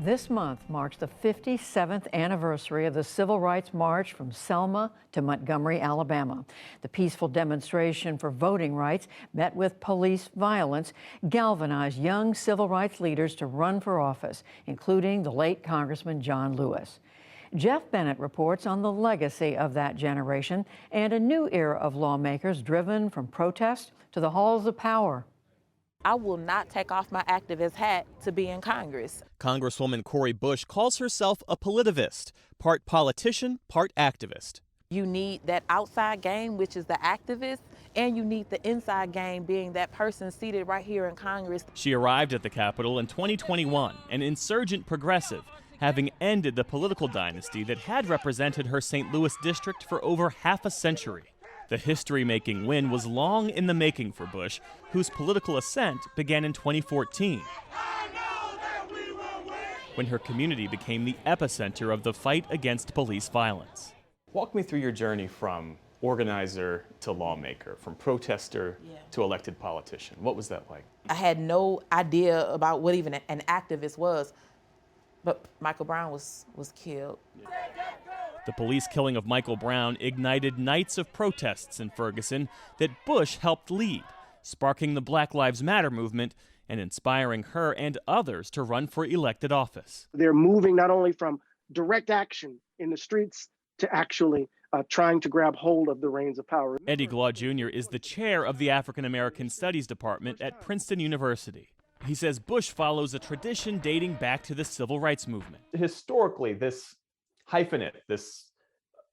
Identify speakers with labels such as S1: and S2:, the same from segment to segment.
S1: This month marks the 57th anniversary of the Civil Rights March from Selma to Montgomery, Alabama. The peaceful demonstration for voting rights met with police violence, galvanized young civil rights leaders to run for office, including the late Congressman John Lewis. Jeff Bennett reports on the legacy of that generation and a new era of lawmakers driven from protest to the halls of power.
S2: I will not take off my activist hat to be in Congress.
S3: Congresswoman Cori Bush calls herself a politivist, part politician, part activist.
S2: You need that outside game, which is the activist, and you need the inside game, being that person seated right here in Congress.
S3: She arrived at the Capitol in 2021, an insurgent progressive, having ended the political dynasty that had represented her St. Louis district for over half a century. The history-making win was long in the making for Bush, whose political ascent began in 2014, when her community became the epicenter of the fight against police violence.
S4: Walk me through your journey from organizer to lawmaker, from protester to elected politician. What was that like?
S2: I had no idea about what even an activist was, but Michael Brown was killed.
S3: The police killing of Michael Brown ignited nights of protests in Ferguson that Bush helped lead, sparking the Black Lives Matter movement and inspiring her and others to run for elected office.
S5: They're moving not only from direct action in the streets to actually trying to grab hold of the reins of power.
S3: Eddie Glaw Jr. is the chair of the African American Studies Department at Princeton University. He says Bush follows a tradition dating back to the civil rights movement.
S4: Historically, this hyphenate, this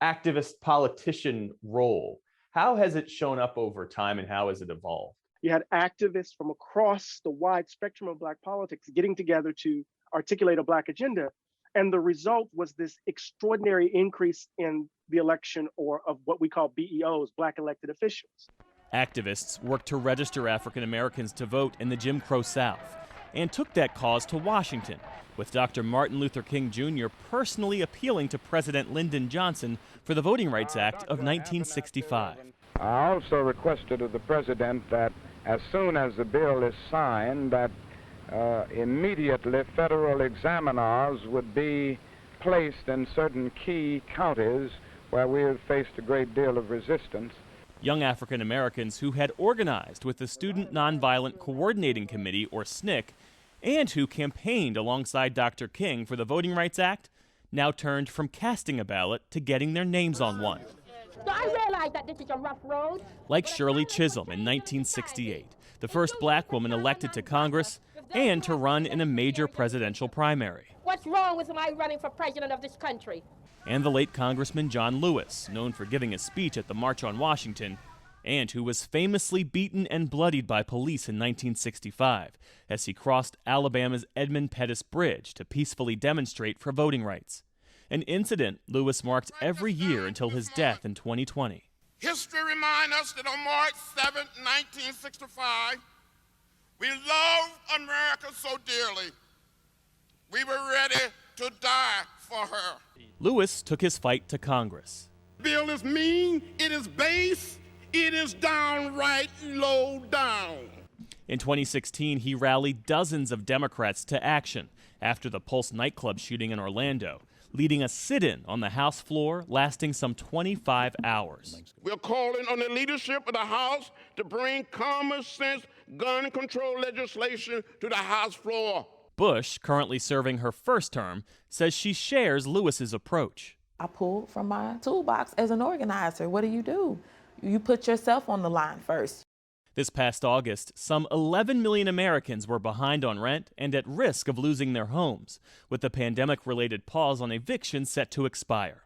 S4: activist politician role, how has it shown up over time and how has it evolved?
S5: You had activists from across the wide spectrum of Black politics getting together to articulate a Black agenda. And the result was this extraordinary increase in the election of what we call BEOs, Black elected officials.
S3: Activists worked to register African Americans to vote in the Jim Crow South and took that cause to Washington, with Dr. Martin Luther King Jr. personally appealing to President Lyndon Johnson for the Voting Rights Act of 1965.
S6: I also requested of the president that as soon as the bill is signed, that immediately federal examiners would be placed in certain key counties where we have faced a great deal of resistance.
S3: Young African Americans who had organized with the Student Nonviolent Coordinating Committee, or SNCC, and who campaigned alongside Dr. King for the Voting Rights Act, now turned from casting a ballot to getting their names on one.
S7: So I realize that this is a rough road.
S3: Like Shirley Chisholm in 1968, the first Black woman elected to Congress and to run in a major presidential primary.
S7: What's wrong with my running for president of this country?
S3: And the late Congressman John Lewis, known for giving a speech at the March on Washington, and who was famously beaten and bloodied by police in 1965 as he crossed Alabama's Edmund Pettus Bridge to peacefully demonstrate for voting rights, an incident Lewis marked every year until his death in 2020.
S8: History reminds us that on March 7, 1965, we loved America so dearly, we were ready to die for her.
S3: Lewis took his fight to Congress.
S8: The bill is mean, it is base, it is downright low down.
S3: In 2016, he rallied dozens of Democrats to action after the Pulse nightclub shooting in Orlando, leading a sit-in on the House floor lasting some 25 hours.
S8: We're calling on the leadership of the House to bring common sense gun control legislation to the House floor.
S3: Bush, currently serving her first term, says she shares Lewis's approach.
S2: I pulled from my toolbox as an organizer. What do? You put yourself on the line first.
S3: This past August, some 11 million Americans were behind on rent and at risk of losing their homes, with the pandemic-related pause on evictions set to expire.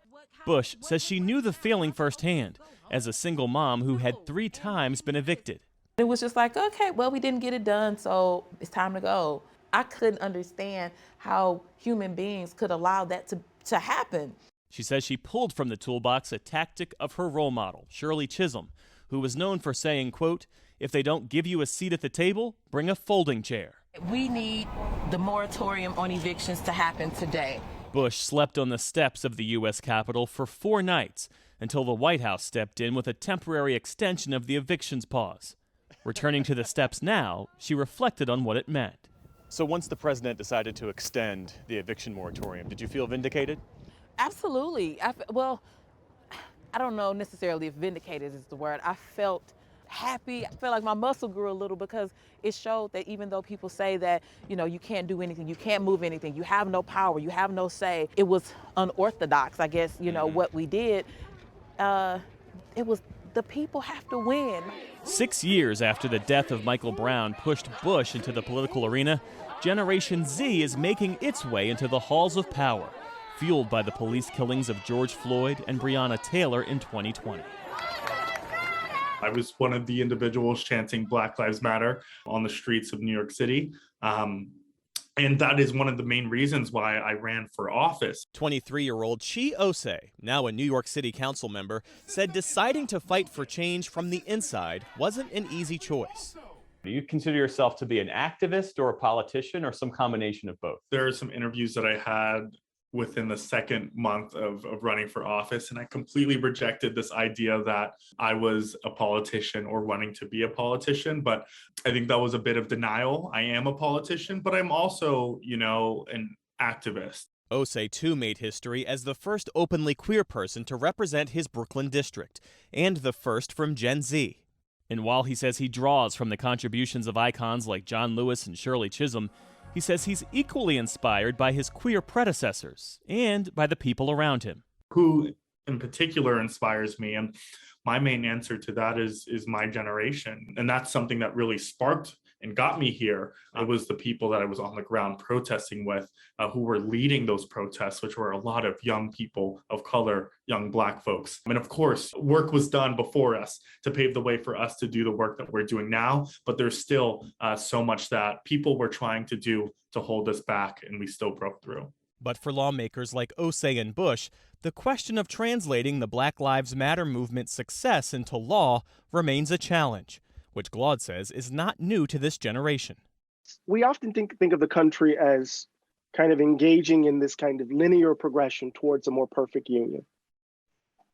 S3: Bush says she knew the feeling firsthand as a single mom who had 3 times been evicted.
S2: It was just like, okay, well, we didn't get it done, so it's time to go. I couldn't understand how human beings could allow that to happen.
S3: She says she pulled from the toolbox a tactic of her role model, Shirley Chisholm, who was known for saying, quote, "If they don't give you a seat at the table, bring a folding chair."
S2: We need the moratorium on evictions to happen today.
S3: Bush slept on the steps of the U.S. Capitol for 4 nights until the White House stepped in with a temporary extension of the evictions pause. Returning to the steps now, she reflected on what it meant. So once the president decided to extend the eviction moratorium, did you feel vindicated?
S2: Absolutely. Well, I don't know necessarily if vindicated is the word. I felt happy. I felt like my muscle grew a little because it showed that even though people say that, you can't do anything, you can't move anything, you have no power, you have no say, it was unorthodox, I guess, what we did. It was the people have to win.
S3: 6 years after the death of Michael Brown pushed Bush into the political arena, Generation Z is making its way into the halls of power, fueled by the police killings of George Floyd and Breonna Taylor in 2020.
S9: I was one of the individuals chanting Black Lives Matter on the streets of New York City. And that is one of the main reasons why I ran for office.
S3: 23-year-old Chi Osei, now a New York City council member, said deciding to fight for change from the inside wasn't an easy choice.
S4: Do you consider yourself to be an activist or a politician or some combination of both?
S9: There are some interviews that I had within the second month of running for office, and I completely rejected this idea that I was a politician or wanting to be a politician. But I think that was a bit of denial. I am a politician, but I'm also, an activist.
S3: Osei, too, made history as the first openly queer person to represent his Brooklyn district, and the first from Gen Z. And while he says he draws from the contributions of icons like John Lewis and Shirley Chisholm, he says he's equally inspired by his queer predecessors and by the people around him.
S9: Who in particular inspires me? And my main answer to that is my generation. And that's something that really sparked and got me here. It was the people that I was on the ground protesting with, who were leading those protests, which were a lot of young people of color, young Black folks. And of course, work was done before us to pave the way for us to do the work that we're doing now. But there's still so much that people were trying to do to hold us back, and we still broke through.
S3: But for lawmakers like Osei and Bush, the question of translating the Black Lives Matter movement's success into law remains a challenge, which Glaude says is not new to this generation.
S5: We often think of the country as kind of engaging in this kind of linear progression towards a more perfect union.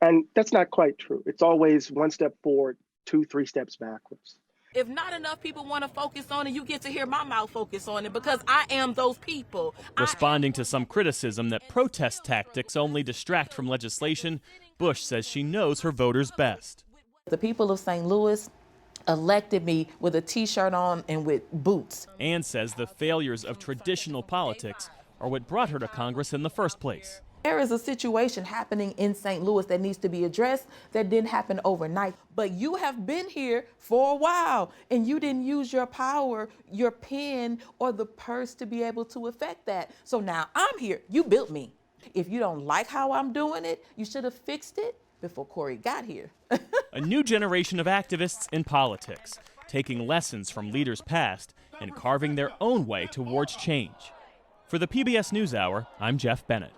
S5: And that's not quite true. It's always one step forward, 2-3 steps backwards.
S2: If not enough people want to focus on it, you get to hear my mouth focus on it because I am those people.
S3: Responding to some criticism that protest tactics only distract from legislation, Bush says she knows her voters best.
S2: The people of St. Louis elected me with a T-shirt on and with boots.
S3: Ann says the failures of traditional politics are what brought her to Congress in the first place.
S2: There is a situation happening in St. Louis that needs to be addressed that didn't happen overnight. But you have been here for a while and you didn't use your power, your pen, or the purse to be able to affect that. So now I'm here. You built me. If you don't like how I'm doing it, you should have fixed it before Corey got here.
S3: A new generation of activists in politics, taking lessons from leaders past and carving their own way towards change. For the PBS NewsHour, I'm Jeff Bennett.